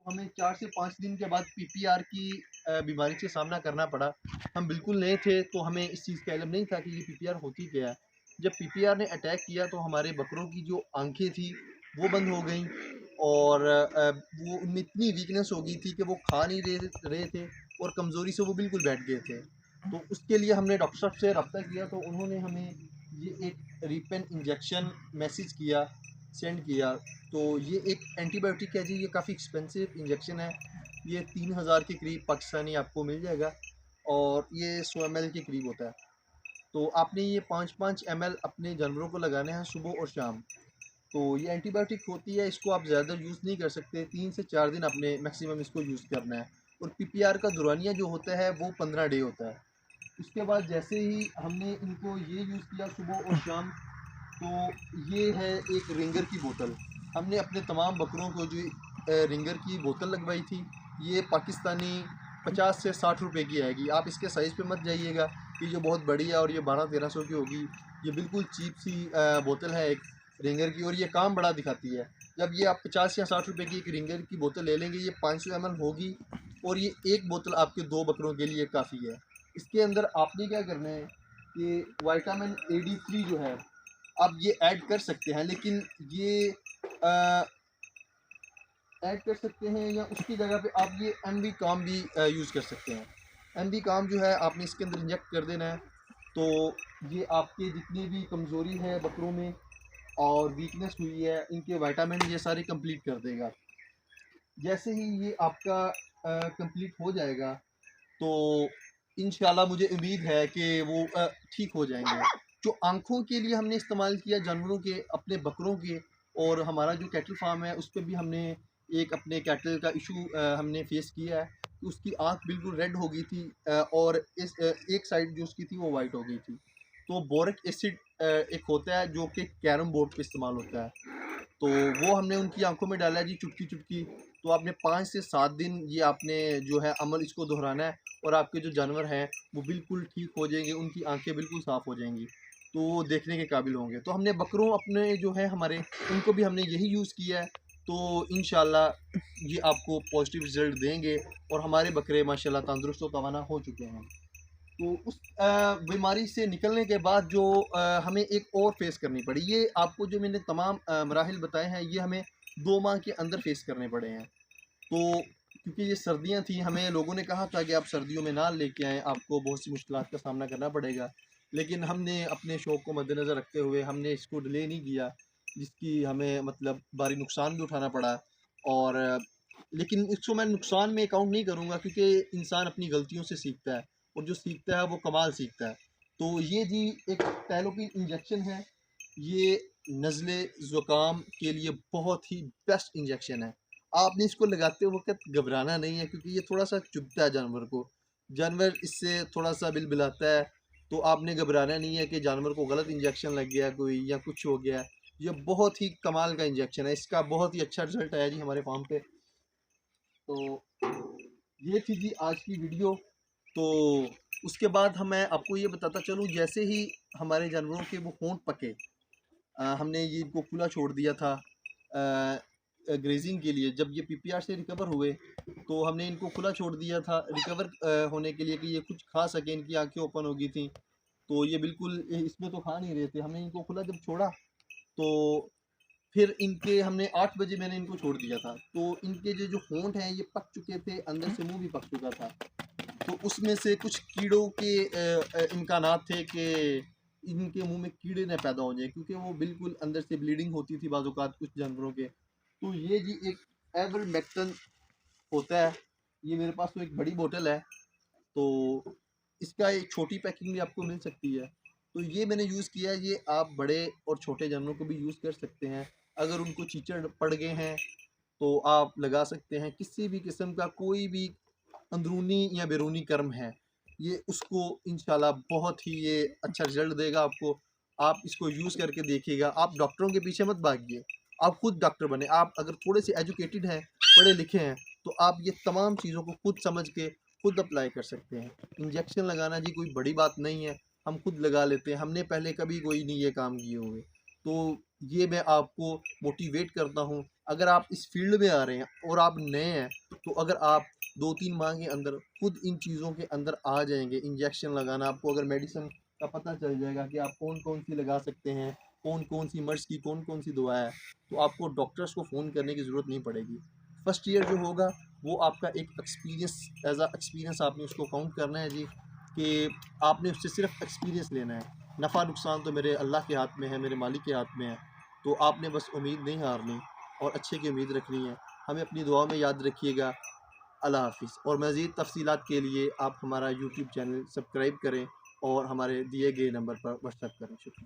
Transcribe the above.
हमें 4 से 5 दिन के बाद पीपीआर की बीमारी से सामना करना पड़ा। हम बिल्कुल नए थे, तो हमें इस चीज़ का इल्म नहीं था कि ये पीपीआर होती क्या है। जब पीपीआर ने अटैक किया तो हमारे बकरों की जो आँखें थी वो बंद हो गईं, और वो उनमें इतनी वीकनेस हो गई थी कि वो खा नहीं रहे थे, और कमज़ोरी से वो बिल्कुल बैठ गए थे। तो उसके लिए हमने डॉक्टर साहब से रब्ता किया, तो उन्होंने हमें ये एक रिपेन इंजेक्शन मैसेज किया, सेंड किया। तो ये एक एंटीबायोटिक है जी, ये काफ़ी एक्सपेंसिव इंजेक्शन है। ये 3000 के करीब पाकिस्तानी आपको मिल जाएगा, और ये 100 ml के करीब होता है। तो आपने ये 5-5 ml अपने जानवरों को लगाने हैं सुबह और शाम। तो ये एंटीबायोटिक होती है, इसको आप ज़्यादा यूज़ नहीं कर सकते, 3 से 4 दिन आपने मैक्सिमम इसको यूज़ करना है। और पीपीआर का दुरानिया जो होता है वो 15 डे होता है। उसके बाद जैसे ही हमने इनको ये यूज़ किया सुबह और शाम, तो ये है एक रिंगर की बोतल। हमने अपने तमाम बकरों को जो रिंगर की बोतल लगवाई थी, ये पाकिस्तानी 50 से 60 रुपए की आएगी। आप इसके साइज़ पे मत जाइएगा कि जो बहुत बड़ी है और ये 1200-1300 की होगी। ये बिल्कुल चीप सी बोतल है एक रिंगर की, और ये काम बड़ा दिखाती है। जब ये आप 50 या 60 रुपए की एक रिंगर की बोतल ले लेंगे, ये 500 ml होगी, और ये एक बोतल आपके 2 बकरों के लिए काफ़ी है। इसके अंदर आपने क्या करना है कि विटामिन AD3 जो है, आप ये ऐड कर सकते हैं, लेकिन ये ऐड कर सकते हैं, या उसकी जगह पे आप ये एमबी काम भी यूज़ कर सकते हैं। एमबी काम जो है आपने इसके अंदर इंजेक्ट कर देना है, तो ये आपके जितनी भी कमज़ोरी है बकरों में और वीकनेस हुई है, इनके विटामिन ये सारे कंप्लीट कर देगा। जैसे ही ये आपका कंप्लीट हो जाएगा, तो इंशाल्लाह मुझे उम्मीद है कि वो ठीक हो जाएंगे। जो आँखों के लिए हमने इस्तेमाल किया जानवरों के, अपने बकरों के, और हमारा जो कैटल फार्म है उस पे भी हमने एक अपने कैटल का इशू हमने फेस किया है कि उसकी आँख बिल्कुल रेड हो गई थी, और एक साइड जो उसकी थी वो वाइट हो गई थी। तो बोरिक एसिड एक होता है जो कि कैरम बोर्ड पे इस्तेमाल होता है, तो वो हमने उनकी आंखों में डाला है जी, चुटकी चुटकी। तो आपने 5 से 7 दिन ये आपने जो है अमल इसको दोहराना है, और आपके जो जानवर हैं वो बिल्कुल ठीक हो जाएंगे, उनकी आंखें बिल्कुल साफ़ हो जाएंगी, तो वो देखने के काबिल होंगे। तो हमने बकरों अपने जो है हमारे, उनको भी हमने यही यूज़ किया है। तो इंशाल्लाह ये आपको पॉजिटिव रिज़ल्ट देंगे, और हमारे बकरे माशाल्लाह तंदुरुस्त व तवाना हो चुके हैं। तो उस बीमारी से निकलने के बाद जो हमें एक और फेस करनी पड़ी, ये आपको जो मैंने तमाम मराहिल बताए हैं, ये हमें 2 माह के अंदर फेस करने पड़े हैं। तो क्योंकि ये सर्दियाँ थी, हमें लोगों ने कहा था कि आप सर्दियों में ना लेके आएँ, आपको बहुत सी मुश्किलात का सामना करना पड़ेगा। लेकिन हमने अपने शौक़ को मद्देनज़र रखते हुए हमने इसको डिले नहीं किया, जिसकी हमें मतलब भारी नुकसान भी उठाना पड़ा। और लेकिन इसको मैं नुकसान में काउंट नहीं करूँगा, क्योंकि इंसान अपनी गलतियों से सीखता है, और जो सीखता है वो कमाल सीखता है। तो ये जी एक टैलोपिन इंजेक्शन है, ये नज़ले ज़ुकाम के लिए बहुत ही बेस्ट इंजेक्शन है। आपने इसको लगाते वक़्त घबराना नहीं है, क्योंकि ये थोड़ा-सा चुभता है जानवर को। जानवर इससे थोड़ा-सा बिलबिलाता है, तो आपने घबराना नहीं है कि जानवर को गलत इंजेक्शन लग गया कोई, या कुछ हो गया। ये बहुत ही कमाल का इंजेक्शन है, इसका बहुत ही अच्छा रिज़ल्ट आया जी हमारे फार्म पे। तो ये थी जी आज की वीडियो। तो उसके बाद मैं आपको ये बताता चलूँ, जैसे ही हमारे जानवरों के वो होंठ पके, हमने ये इनको खुला छोड़ दिया था ग्रेजिंग के लिए। जब ये पीपीआर से रिकवर हुए, तो हमने इनको खुला छोड़ दिया था रिकवर होने के लिए, कि ये कुछ खा सकें, इनकी आंखें ओपन हो गई थी। तो ये बिल्कुल इसमें तो खा नहीं रहे थे, हमने इनको खुला जब छोड़ा, तो फिर इनके हमने 8 बजे मैंने इनको छोड़ दिया था, तो इनके जो होंठ हैं ये पक चुके थे, अंदर से मुंह भी पक चुका था। तो उसमें से कुछ कीड़ों के इम्कानात थे कि इनके मुंह में कीड़े न पैदा हो जाए, क्योंकि वो बिल्कुल अंदर से ब्लीडिंग होती थी बाज़-औक़ात कुछ जानवरों के। तो ये जी एक आइवरमेक्टिन होता है, ये मेरे पास तो एक बड़ी बोतल है, तो इसका एक छोटी पैकिंग भी आपको मिल सकती है। तो ये मैंने यूज़ किया है, ये आप बड़े और छोटे जानवरों को भी यूज़ कर सकते हैं। अगर उनको चीचड़ पड़ गए हैं, तो आप लगा सकते हैं। किसी भी किस्म का कोई भी अंदरूनी या बैरूनी कर्म है, ये उसको इंशाल्लाह बहुत ही ये अच्छा रिज़ल्ट देगा आपको। आप इसको यूज़ करके देखिएगा। आप डॉक्टरों के पीछे मत भागिए, आप खुद डॉक्टर बनें। आप अगर थोड़े से एजुकेटेड हैं, पढ़े लिखे हैं, तो आप ये तमाम चीज़ों को खुद समझ के खुद अप्लाई कर सकते हैं। इंजेक्शन लगाना जी कोई बड़ी बात नहीं है, हम खुद लगा लेते हैं। हमने पहले कभी कोई नहीं ये काम किए हुए। तो ये मैं आपको मोटिवेट करता हूँ अगर आप इस फील्ड में आ रहे हैं और आप नए हैं, तो अगर आप 2-3 माह के अंदर खुद इन चीज़ों के अंदर आ जाएंगे, इंजेक्शन लगाना, आपको अगर मेडिसिन का पता चल जाएगा कि आप कौन कौन सी लगा सकते हैं, कौन कौन सी मर्ज़ की कौन कौन सी दवा है, तो आपको डॉक्टर्स को फ़ोन करने की ज़रूरत नहीं पड़ेगी। फर्स्ट ईयर जो होगा वो आपका एक एक्सपीरियंस, एज अ एक्सपीरियंस आपने उसको काउंट करना है जी, कि आपने उससे सिर्फ एक्सपीरियंस लेना है। नफ़ा नुकसान तो मेरे अल्लाह के हाथ में है, मेरे मालिक के हाथ में है। तो आपने बस उम्मीद नहीं हारनी और अच्छे की उम्मीद रखनी है। हमें अपनी दुआ में याद रखिएगा। अल्लाह हाफ़िज़। और मज़ीद तफ़सीलात के लिए आप हमारा यूट्यूब चैनल सब्सक्राइब करें और हमारे दिए गए नंबर पर व्हाट्सएप करें। शुक्रिया।